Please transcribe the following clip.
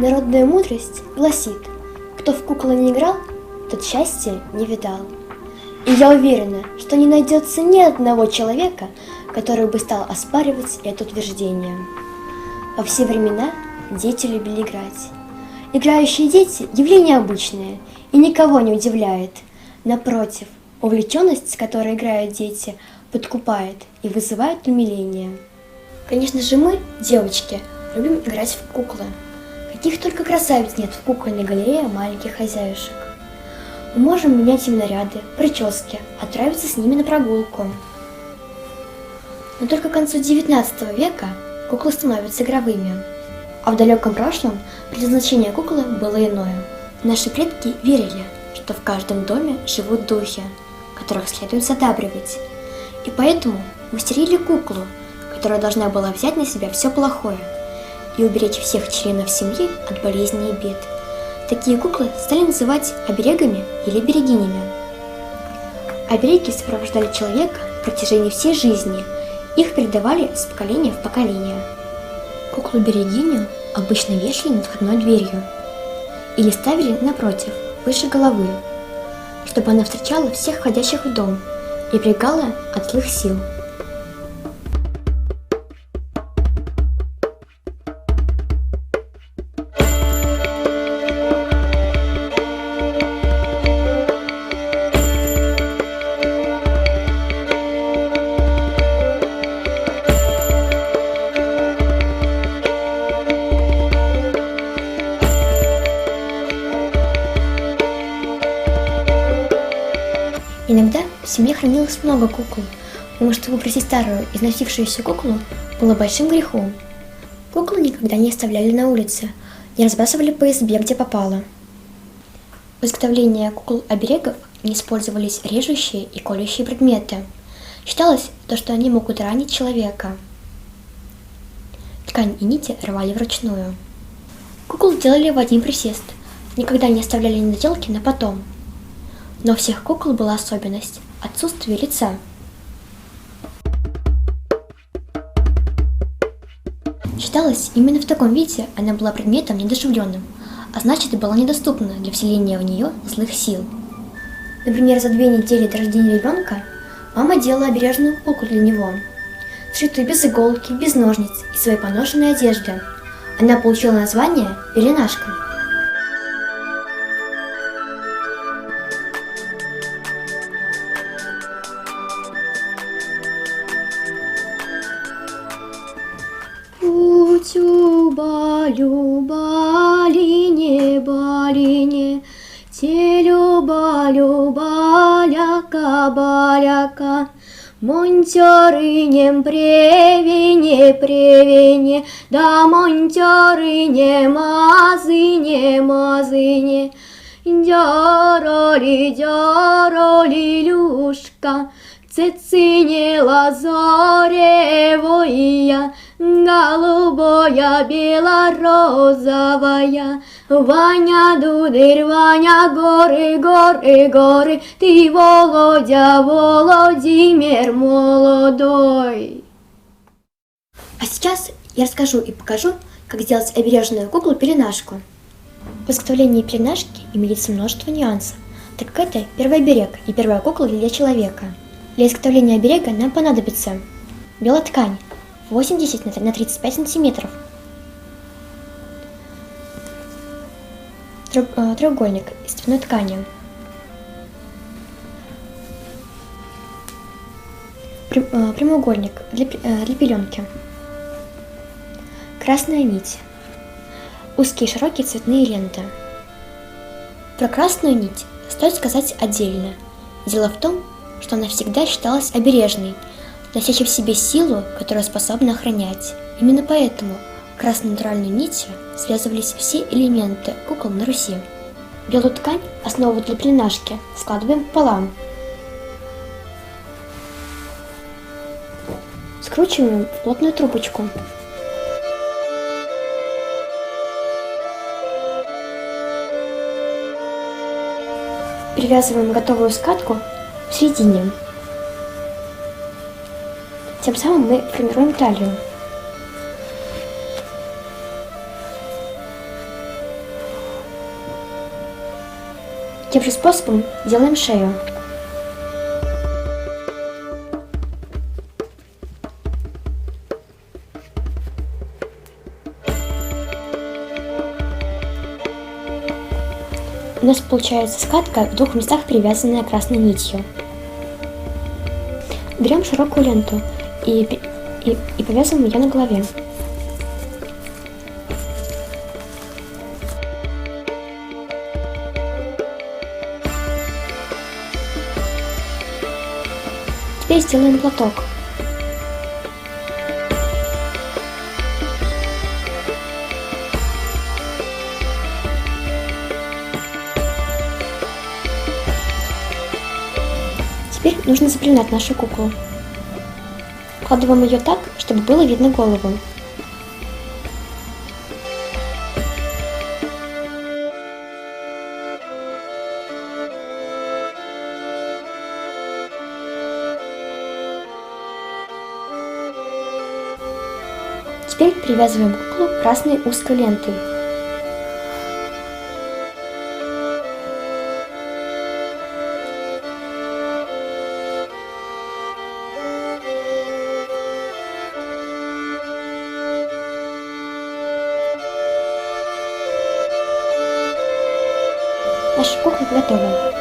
Народная мудрость гласит: кто в куклы не играл, тот счастья не видал. И я уверена, что не найдется ни одного человека, который бы стал оспаривать это утверждение. Во все времена дети любили играть. Играющие дети – явление обычное и никого не удивляет. Напротив, увлеченность, с которой играют дети, подкупает и вызывает умиление. Конечно же мы, девочки, любим играть в куклы. Каких только красавиц нет в кукольной галерее маленьких хозяюшек. Мы можем менять им наряды, прически, отправиться с ними на прогулку. Но только к концу XIX века куклы становятся игровыми. А в далеком прошлом предназначение куклы было иное. Наши предки верили, что в каждом доме живут духи, которых следует задабривать. И поэтому мастерили куклу, которая должна была взять на себя все плохое и уберечь всех членов семьи от болезней и бед. Такие куклы стали называть оберегами или берегинями. Обереги сопровождали человека в протяжении всей жизни, их передавали с поколения в поколение. Куклу-берегиню обычно вешали над входной дверью или ставили напротив, выше головы, чтобы она встречала всех входящих в дом и берегала от злых сил. Иногда в семье хранилось много кукол, потому что выбросить старую, износившуюся куклу было большим грехом. Куклы никогда не оставляли на улице, не разбрасывали по избе, где попало. В изготовлении кукол-оберегов не использовались режущие и колющие предметы. Считалось, что они могут ранить человека. Ткань и нити рвали вручную. Кукол делали в один присест, никогда не оставляли недоделки на потом. Но у всех кукол была особенность – отсутствие лица. Считалось, именно в таком виде она была предметом неодушевленным, а значит и была недоступна для вселения в нее злых сил. Например, за 2 недели до рождения ребенка мама делала обережную куклу для него, сшитую без иголки, без ножниц и своей поношенной одежды. Она получила название «Пеленашка». Люба-люба-лине, балине, те-люба-люба-ляка-баляка, монтёрынем превене, да монтёрыне дяроли, люшка, цецине лазоревая, голубая, бело-розовая, Ваня Дударь, Ваня горы, ты Володя, Володимир молодой. А сейчас я расскажу и покажу, как сделать обережную куклу-пеленашку. В изготовлении пеленашки имеется множество нюансов, так как это первый оберег и первая кукла для человека. Для изготовления оберега нам понадобится белая ткань 80 на 35 сантиметров, треугольник из цветной ткани, прямоугольник для пеленки, красная нить, узкие широкие цветные ленты. Про красную нить стоит сказать отдельно. Дело в том, что она всегда считалась обережной, носящей в себе силу, которая способна охранять. Именно поэтому красной натуральной нитью связывались все элементы кукол на Руси. Белую ткань, основу для пеленашки, складываем пополам. Скручиваем в плотную трубочку. Привязываем готовую скатку в середине. Тем самым мы формируем талию. Тем же способом делаем шею. У нас получается скатка в двух местах, перевязанная красной нитью. Берем широкую ленту и повязываем ее на голове. Теперь сделаем платок. Теперь нужно запеленать нашу куклу. Вкладываем ее так, чтобы было видно голову. Теперь привязываем куклу красной узкой лентой. Наша кукла готова.